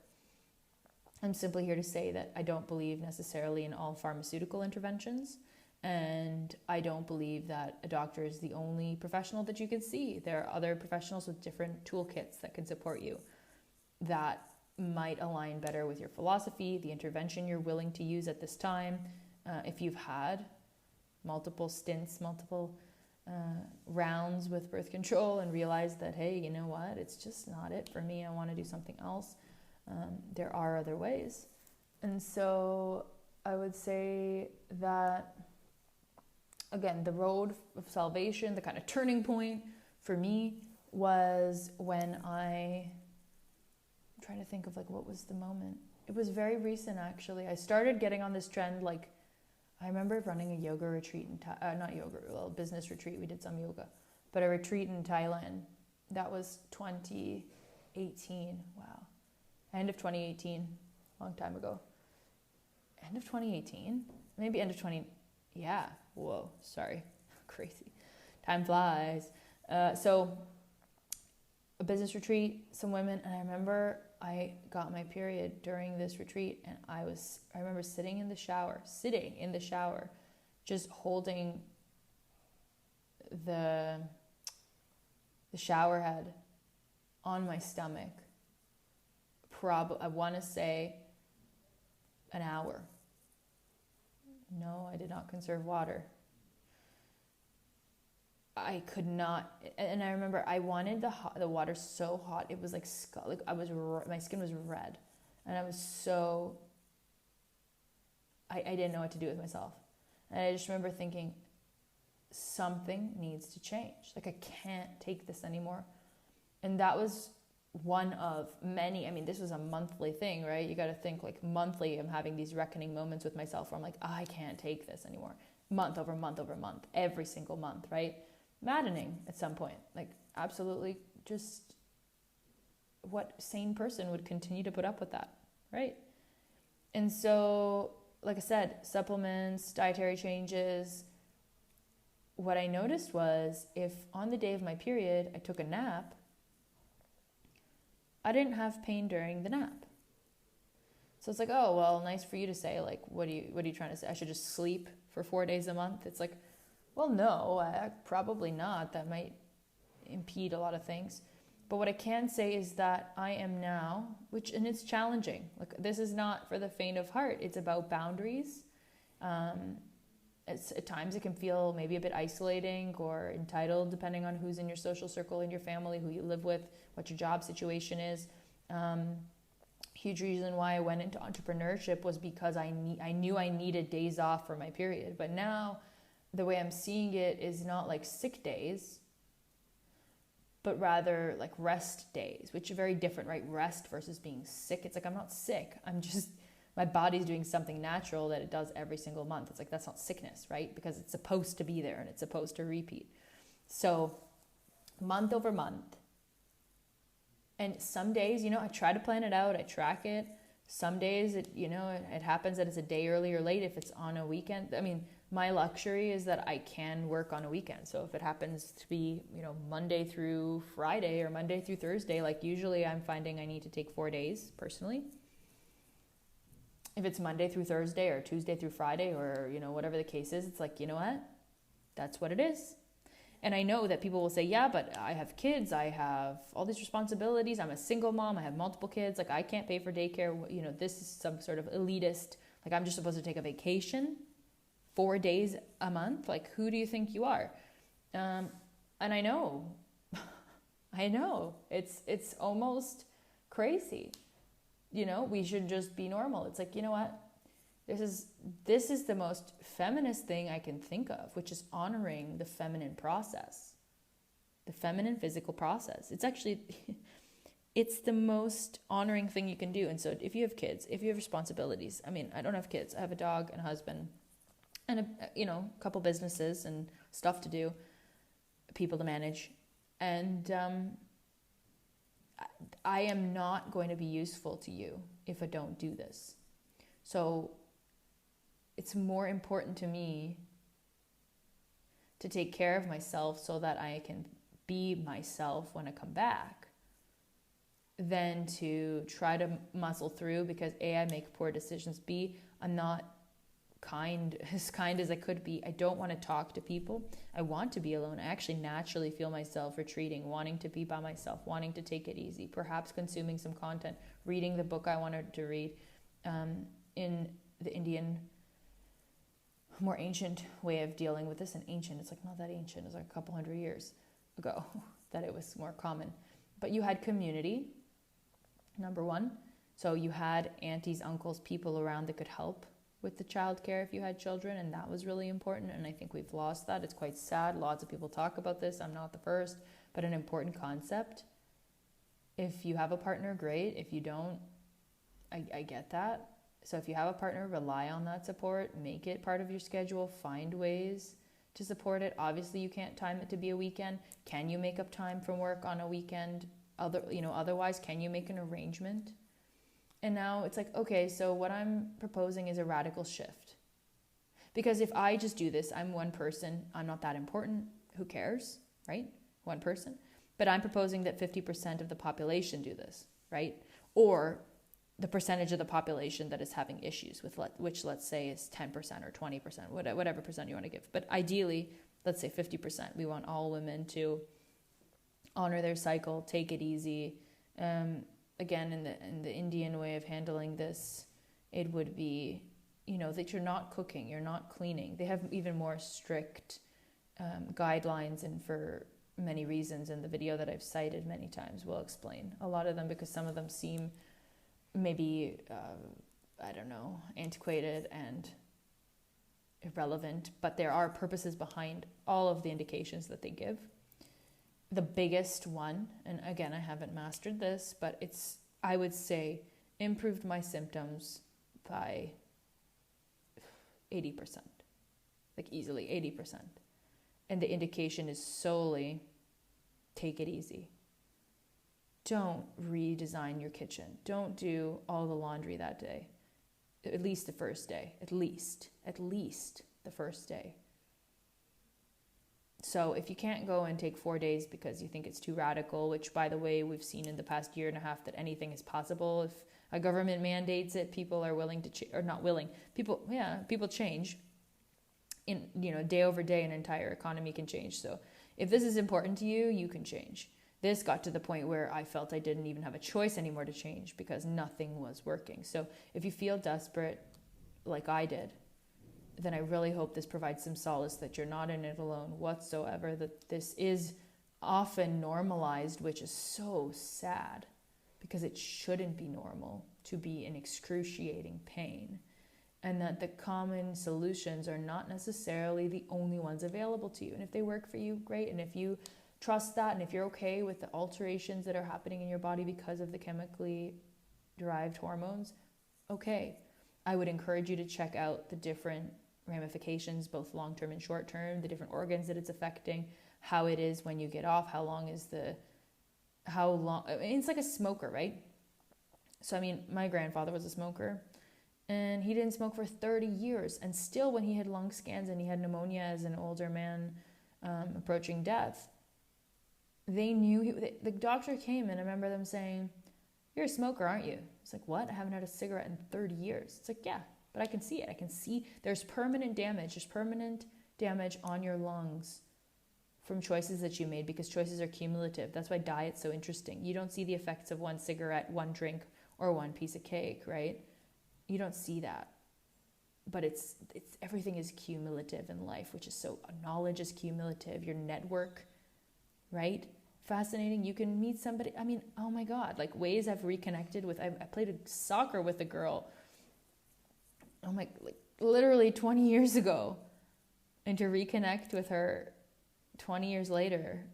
I'm simply here to say that I don't believe necessarily in all pharmaceutical interventions, and I don't believe that a doctor is the only professional that you can see. There are other professionals with different toolkits that can support you that might align better with your philosophy, the intervention you're willing to use at this time. If you've had multiple stints, multiple rounds with birth control and realized that, hey, you know what, it's just not it for me, I want to do something else. There are other ways. And so I would say that, again, the road of salvation, the kind of turning point for me was when I'm trying to think of what was the moment. It was very recent, actually. I started getting on this trend. I remember running a yoga retreat business retreat. We did some yoga, but a retreat in Thailand. That was 2018. Wow. End of 2018, long time ago. End of 2018? Maybe end of 20, yeah. Whoa, sorry, crazy. Time flies. So a business retreat, some women, and I remember I got my period during this retreat, and I remember sitting in the shower, just holding the shower head on my stomach. I want to say an hour. No, I did not conserve water. I could not, and I remember I wanted the water so hot. It was my skin was red, and I was so, I didn't know what to do with myself. And I just remember thinking, something needs to change. I can't take this anymore. And that was one of many. I mean, this was a monthly thing, right? You got to think monthly I'm having these reckoning moments with myself where I'm like, I can't take this anymore. Month over month over month, every single month, right? Maddening at some point. Absolutely, just what sane person would continue to put up with that, right? And so, like I said, supplements, dietary changes. What I noticed was if on the day of my period I took a nap, I didn't have pain during the nap. So it's oh, well, nice for you to say, what are you trying to say? I should just sleep for 4 days a month? It's well, no, probably not. That might impede a lot of things. But what I can say is that I am now, and it's challenging. This is not for the faint of heart. It's about boundaries. at times it can feel maybe a bit isolating or entitled, depending on who's in your social circle, in your family, who you live with, what your job situation is. Huge reason why I went into entrepreneurship was because I knew I needed days off for my period. But now the way I'm seeing it is not like sick days, but rather like rest days, which are very different, right? Rest versus being sick. It's like, I'm not sick. I'm just, my body's doing something natural that it does every single month. It's like, that's not sickness, right? Because it's supposed to be there and it's supposed to repeat. So month over month. And some days, I try to plan it out. I track it. Some days, it happens that it's a day early or late if it's on a weekend. I mean, my luxury is that I can work on a weekend. So if it happens to be, Monday through Friday or Monday through Thursday, like usually I'm finding I need to take 4 days personally. If it's Monday through Thursday or Tuesday through Friday or, whatever the case is, it's like, you know what? That's what it is. And I know that people will say, yeah, but I have kids. I have all these responsibilities. I'm a single mom. I have multiple kids. Like, I can't pay for daycare. This is some sort of elitist. Like, I'm just supposed to take a vacation 4 days a month. Like, who do you think you are? And I know, it's almost crazy. We should just be normal. It's like, you know what? This is the most feminist thing I can think of, which is honoring the feminine process, the feminine physical process. It's actually, it's the most honoring thing you can do. And so if you have kids, if you have responsibilities, I mean, I don't have kids. I have a dog and a husband and a couple businesses and stuff to do, people to manage. And I am not going to be useful to you if I don't do this. So it's more important to me to take care of myself so that I can be myself when I come back than to try to muscle through because A, I make poor decisions, B, I'm not kind as I could be. I don't want to talk to people. I want to be alone. I actually naturally feel myself retreating, wanting to be by myself, wanting to take it easy, perhaps consuming some content, reading the book I wanted to read. In the Indian, more ancient way of dealing with this, and ancient, it's like not that ancient, it's like a couple hundred years ago that it was more common. But you had community, number one. So you had aunties, uncles, people around that could help with the childcare if you had children, and that was really important. And I think we've lost that. It's quite sad. Lots of people talk about this. I'm not the first, but an important concept. If you have a partner, great. If you don't, I get that. So if you have a partner, rely on that support, make it part of your schedule, find ways to support it. Obviously, you can't time it to be a weekend. Can you make up time from work on a weekend? Otherwise, can you make an arrangement? And now it's like, okay, so what I'm proposing is a radical shift. Because if I just do this, I'm one person, I'm not that important, who cares, right? One person. But I'm proposing that 50% of the population do this, right? Or the percentage of the population that is having issues with which let's say is 10% or 20%, whatever percent you want to give. But ideally, let's say 50%. We want all women to honor their cycle, take it easy. Again, in the Indian way of handling this, it would be, that you're not cooking, you're not cleaning. They have even more strict guidelines, and for many reasons in the video that I've cited many times, we'll explain a lot of them because some of them seem maybe, antiquated and irrelevant, but there are purposes behind all of the indications that they give. The biggest one, and again, I haven't mastered this, but it's, I would say, improved my symptoms by 80%, like easily 80%. And the indication is solely take it easy. Don't redesign your kitchen. Don't do all the laundry that day. At least the first day. At least the first day. So if you can't go and take 4 days because you think it's too radical, which by the way, we've seen in the past year and a half that anything is possible. If a government mandates it, people are willing to or not willing. People change. In day over day, an entire economy can change. So if this is important to you, you can change. This got to the point where I felt I didn't even have a choice anymore to change because nothing was working. So if you feel desperate, like I did, then I really hope this provides some solace that you're not in it alone whatsoever, that this is often normalized, which is so sad because it shouldn't be normal to be in excruciating pain, and that the common solutions are not necessarily the only ones available to you. And if they work for you, great. And if you trust that, and if you're okay with the alterations that are happening in your body because of the chemically derived hormones, okay. I would encourage you to check out the different ramifications, both long-term and short-term, the different organs that it's affecting, how it is when you get off, how long, I mean, it's like a smoker, right? So, I mean, my grandfather was a smoker, and he didn't smoke for 30 years. And still, when he had lung scans and he had pneumonia as an older man approaching death, they knew, the doctor came, and I remember them saying, "You're a smoker, aren't you?" It's like, "What? I haven't had a cigarette in 30 years. It's like, "Yeah, but I can see it. I can see there's permanent damage. There's permanent damage on your lungs from choices that you made, because choices are cumulative. That's why diet's so interesting. You don't see the effects of one cigarette, one drink, or one piece of cake, right? You don't see that. But it's everything is cumulative in life, which is so, knowledge is cumulative. Your network, right? Fascinating. You can meet somebody. I mean, oh my God, like ways I've reconnected with, I played soccer with a girl, like literally 20 years ago, and to reconnect with her 20 years later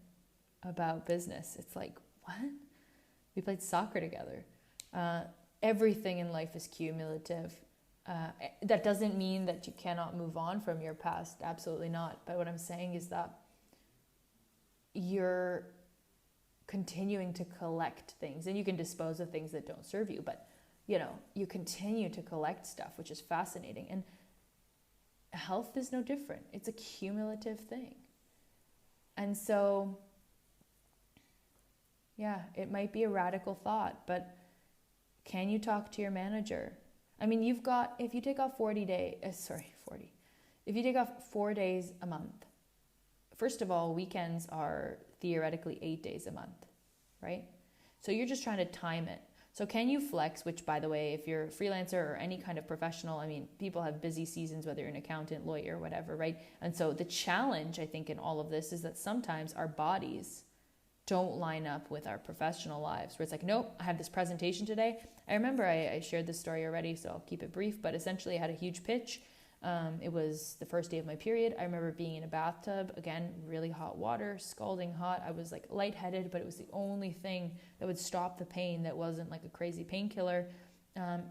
about business. It's like, what? We played soccer together. Everything in life is cumulative. That doesn't mean that you cannot move on from your past. Absolutely not. But what I'm saying is that you're continuing to collect things, and you can dispose of things that don't serve you, but you continue to collect stuff, which is fascinating. And health is no different. It's a cumulative thing. And so, yeah, it might be a radical thought, but can you talk to your manager? I mean, if you take off 40, if you take off 4 days a month, first of all, weekends are theoretically 8 days a month, right? So you're just trying to time it. So can you flex, which, by the way, if you're a freelancer or any kind of professional, I mean, people have busy seasons, whether you're an accountant, lawyer, whatever, right? And so the challenge, I think, in all of this is that sometimes our bodies don't line up with our professional lives, where it's like, nope, I have this presentation today. I remember I shared this story already, so I'll keep it brief, but essentially I had a huge pitch. It was the first day of my period. I remember being in a bathtub, again, really hot water, scalding hot. I was like lightheaded, but it was the only thing that would stop the pain that wasn't like a crazy painkiller. And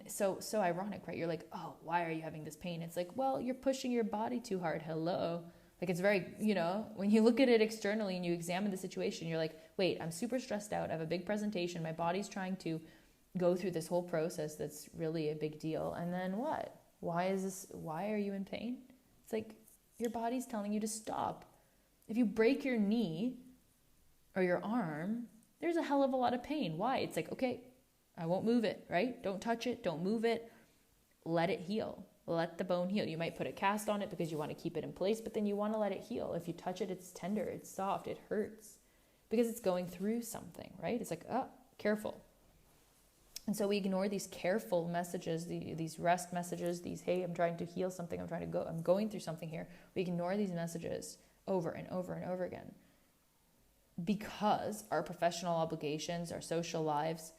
so ironic, right? You're like, oh, why are you having this pain? It's like, well, you're pushing your body too hard. Hello. Like, it's very, when you look at it externally and you examine the situation, you're like, wait, I'm super stressed out. I have a big presentation. My body's trying to go through this whole process that's really a big deal. And then what? Why are you in pain? It's like your body's telling you to stop. If you break your knee or your arm, there's a hell of a lot of pain. Why? It's like, okay, I won't move it, right? Don't touch it. Don't move it. Let it heal. Let the bone heal. You might put a cast on it because you want to keep it in place, but then you want to let it heal. If you touch it, it's tender, it's soft, it hurts because it's going through something, right? It's like, oh, careful. And so we ignore these careful messages, these rest messages, these, hey, I'm trying to heal something, I'm going through something here. We ignore these messages over and over and over again because our professional obligations, our social lives,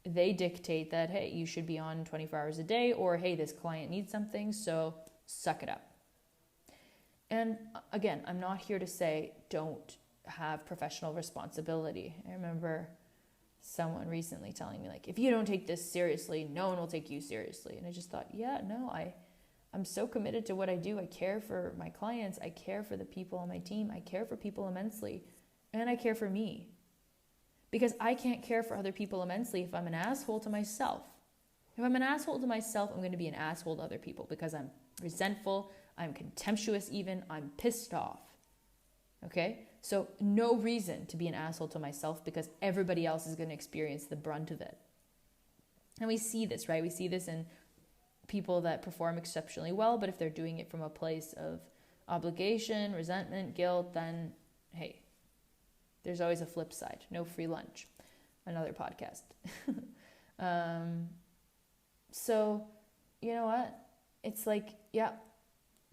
they dictate that, hey, you should be on 24 hours a day, or hey, this client needs something, so suck it up. And again, I'm not here to say don't have professional responsibility. I remember someone recently telling me, like, if you don't take this seriously, no one will take you seriously. And I just thought, yeah, no, I'm so committed to what I do. I care for my clients. I care for the people on my team. I care for people immensely. And I care for me. Because I can't care for other people immensely if I'm an asshole to myself. If I'm an asshole to myself, I'm going to be an asshole to other people because I'm resentful, I'm contemptuous even, I'm pissed off. Okay? So no reason to be an asshole to myself because everybody else is going to experience the brunt of it. And we see this, right? We see this in people that perform exceptionally well, but if they're doing it from a place of obligation, resentment, guilt, then hey, there's always a flip side. No free lunch. Another podcast. So, you know what? It's like, yeah,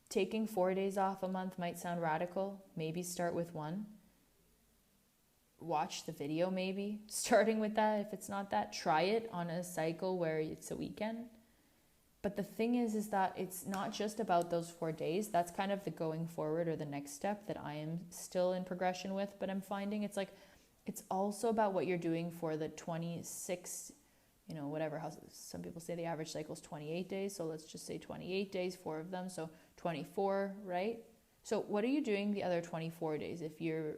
taking 4 days off a month might sound radical. Maybe start with one. Watch the video maybe, starting with that. If it's not that, try it on a cycle where it's a weekend. But the thing is that it's not just about those 4 days. That's kind of the going forward or the next step that I am still in progression with. But I'm finding it's also about what you're doing for the 26, whatever. How some people say the average cycle is 28 days. So let's just say 28 days, 4 of them. So 24, right? So what are you doing the other 24 days? If you're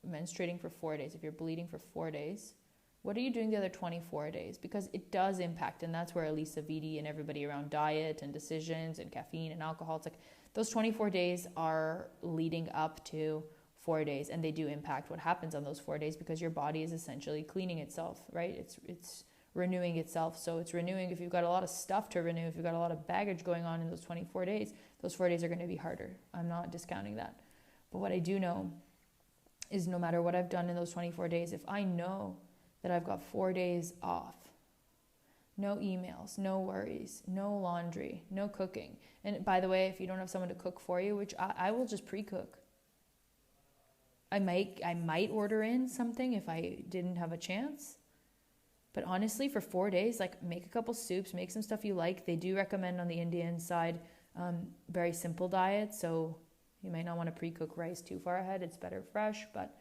menstruating for 4 days, if you're bleeding for 4 days, what are you doing the other 24 days? Because it does impact, and that's where Elisa Vitti and everybody around diet and decisions and caffeine and alcohol, it's like those 24 days are leading up to 4 days, and they do impact what happens on those 4 days because your body is essentially cleaning itself, right? It's renewing itself. So it's renewing. If you've got a lot of stuff to renew, if you've got a lot of baggage going on in those 24 days, those 4 days are going to be harder. I'm not discounting that. But what I do know is no matter what I've done in those 24 days, if I know that I've got 4 days off, no emails, no worries, no laundry, no cooking. And by the way, if you don't have someone to cook for you, which I will just pre-cook. I might order in something if I didn't have a chance. But honestly, for 4 days, make a couple soups, make some stuff you like. They do recommend on the Indian side very simple diets, so you might not want to pre-cook rice too far ahead. It's better fresh, but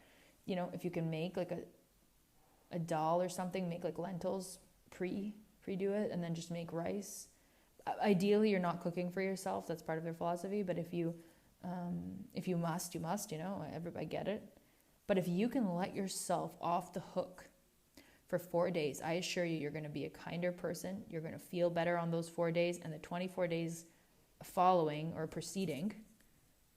if you can make a dal or something, make lentils, pre-do it, and then just make rice. Ideally, you're not cooking for yourself. That's part of their philosophy. But if you must, you must. Everybody get it. But if you can let yourself off the hook for 4 days, I assure you're going to be a kinder person. You're going to feel better on those 4 days, and the 24 days following or preceding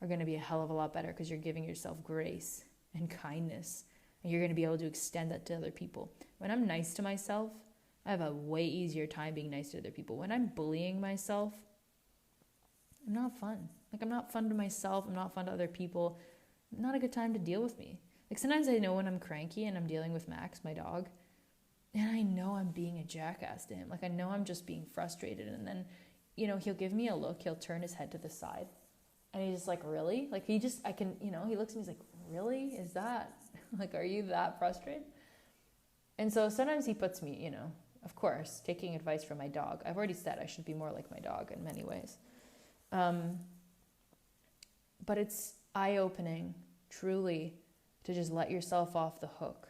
are going to be a hell of a lot better because you're giving yourself grace and kindness, and you're going to be able to extend that to other people. When I'm nice to myself, I have a way easier time being nice to other people. When I'm bullying myself, I'm not fun. I'm not fun to myself. I'm not fun to other people. Not a good time to deal with me. Sometimes I know when I'm cranky and I'm dealing with Max, my dog, and I know I'm being a jackass to him. I know I'm just being frustrated, and then, he'll give me a look. He'll turn his head to the side. And he's just really? He looks at me, he's like, really? Is that, are you that frustrated? And so sometimes he puts me, of course, taking advice from my dog. I've already said I should be more like my dog in many ways. But it's eye-opening, truly, to just let yourself off the hook.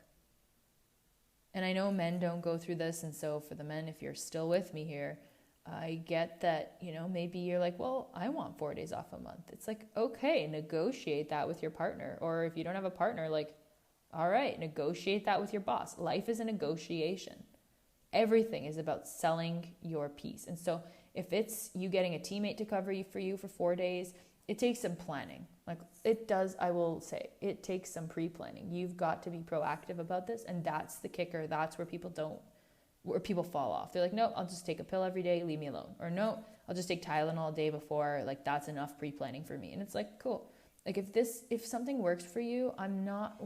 And I know men don't go through this, and so for the men, if you're still with me here, I get that, maybe you're well, I want 4 days off a month. It's okay, negotiate that with your partner. Or if you don't have a partner, all right, negotiate that with your boss. Life is a negotiation. Everything is about selling your piece. And so if it's you getting a teammate to cover you for 4 days, it takes some planning. It does, I will say, it takes some pre-planning. You've got to be proactive about this, and that's the kicker. That's where people fall off. They're no, I'll just take a pill every day, leave me alone. Or no, I'll just take Tylenol a day before, that's enough pre-planning for me. And it's cool. If something works for you, I'm not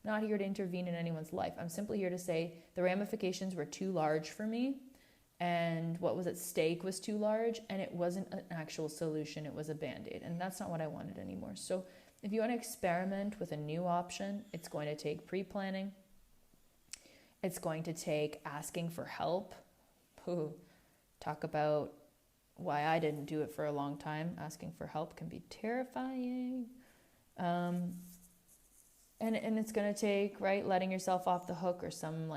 not here to intervene in anyone's life. I'm simply here to say the ramifications were too large for me, and what was at stake was too large, and it wasn't an actual solution. It was a Band-Aid, and that's not what I wanted anymore. So if you want to experiment with a new option, it's going to take pre-planning. It's going to take asking for help. Talk about why I didn't do it for a long time. Asking for help can be terrifying. And it's going to take, letting yourself off the hook, or some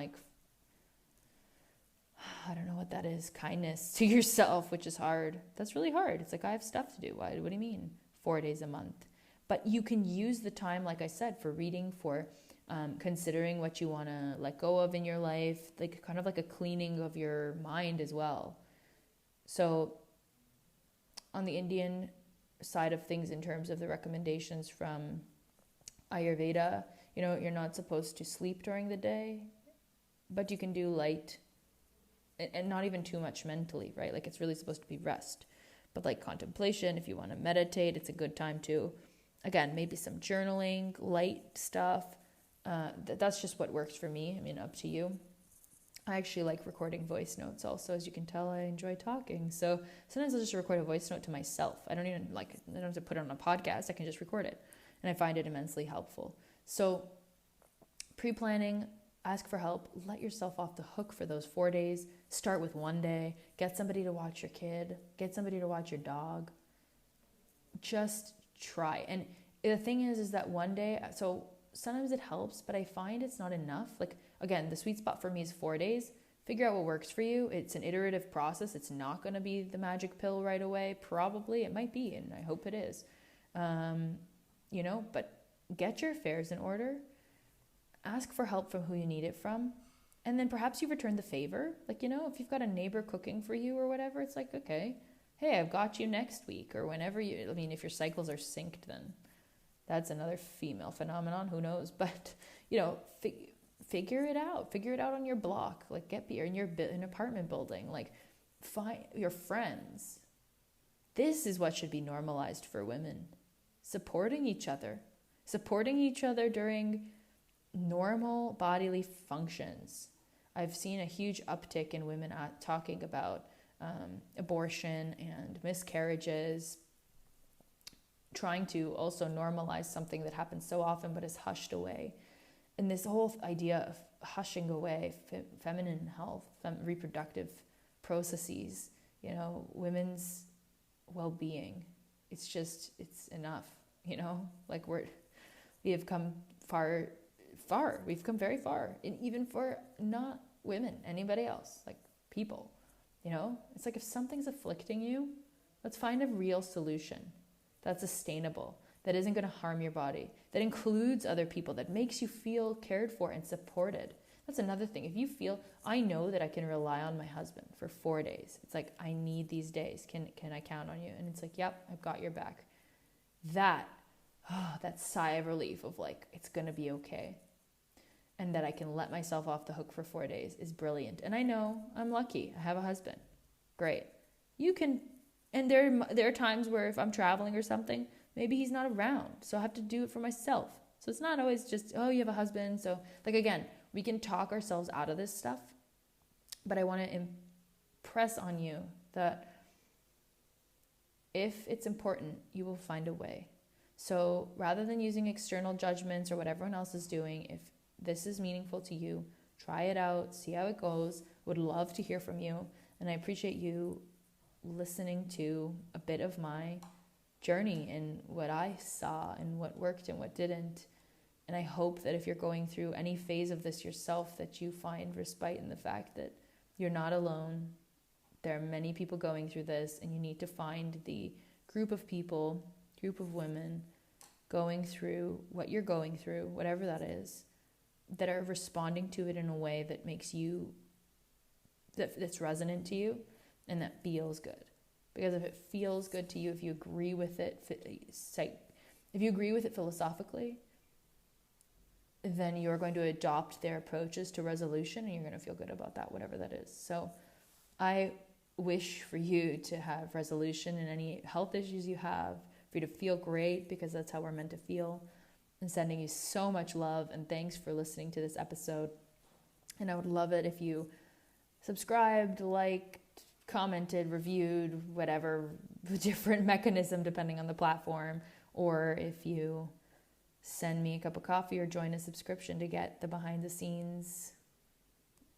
I don't know what that is, kindness to yourself, which is hard. That's really hard. It's I have stuff to do. What do you mean 4 days a month? But you can use the time, like I said, for reading, for considering what you want to let go of in your life, kind of a cleaning of your mind as well. So on the Indian side of things, in terms of the recommendations from Ayurveda, you're not supposed to sleep during the day, but you can do light and not even too much mentally, right? It's really supposed to be rest. But contemplation, if you want to meditate, it's a good time too. Again, maybe some journaling, light stuff. That's just what works for me. Up to you. I actually like recording voice notes also. As you can tell, I enjoy talking. So sometimes I'll just record a voice note to myself. I don't have to put it on a podcast. I can just record it. And I find it immensely helpful. So pre-planning, ask for help, let yourself off the hook for those 4 days. Start with 1 day. Get somebody to watch your kid. Get somebody to watch your dog. Just try. And the thing is that 1 day, so sometimes it helps, but I find it's not enough. Like, again, the sweet spot for me is 4 days. Figure out what works for you. It's an iterative process. It's not going to be the magic pill right away. Probably it might be, and I hope it is. But get your affairs in order. Ask for help from who you need it from. And then perhaps you return the favor. Like, if you've got a neighbor cooking for you or whatever, it's like, okay, hey, I've got you next week or whenever if your cycles are synced, then that's another female phenomenon. Who knows? But, figure it out. Figure it out on your block. Like, get beer in an apartment building. Like, find your friends. This is what should be normalized for women. Supporting each other during normal bodily functions. I've seen a huge uptick in women talking about abortion and miscarriages, trying to also normalize something that happens so often but is hushed away. And this whole idea of hushing away feminine health, reproductive processes, women's well-being, it's enough, like we have come far. We've come very far, and even for not women, anybody else, like people, it's like if something's afflicting you, let's find a real solution that's sustainable, that isn't going to harm your body, that includes other people, that makes you feel cared for and supported. That's another thing. If you feel, I know that I can rely on my husband for 4 days. It's like, I need these days. Can I count on you? And it's like, yep, I've got your back. That sigh of relief of like, it's going to be okay. And that I can let myself off the hook for 4 days is brilliant. And I know I'm lucky. I have a husband. Great. You can, and there are times where if I'm traveling or something, maybe he's not around. So I have to do it for myself. So it's not always just, oh, you have a husband. So like, again, we can talk ourselves out of this stuff. But I want to impress on you that if it's important, you will find a way. So rather than using external judgments or what everyone else is doing, if this is meaningful to you, try it out, see how it goes. Would love to hear from you. And I appreciate you listening to a bit of my journey and what I saw and what worked and what didn't. And I hope that if you're going through any phase of this yourself, that you find respite in the fact that you're not alone. There are many people going through this, and you need to find the group of people, group of women going through what you're going through, whatever that is, that are responding to it in a way that makes you, that's resonant to you and that feels good. Because if it feels good to you, if you agree with it, philosophically, then you're going to adopt their approaches to resolution, and you're going to feel good about that, whatever that is. So I wish for you to have resolution in any health issues you have, for you to feel great, because that's how we're meant to feel. And sending you so much love, and thanks for listening to this episode. And I would love it if you subscribed, liked, commented, reviewed, whatever different mechanism depending on the platform, or if you send me a cup of coffee or join a subscription to get the behind the scenes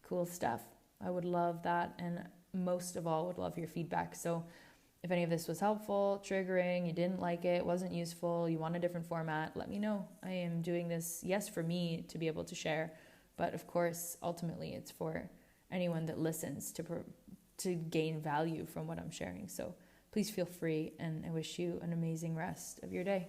cool stuff. I would love that, and most of all would love your feedback. So if any of this was helpful, triggering, you didn't like it, wasn't useful, you want a different format, let me know. I am doing this, yes, for me to be able to share, but of course, ultimately, it's for anyone that listens to gain value from what I'm sharing. So please feel free, and I wish you an amazing rest of your day.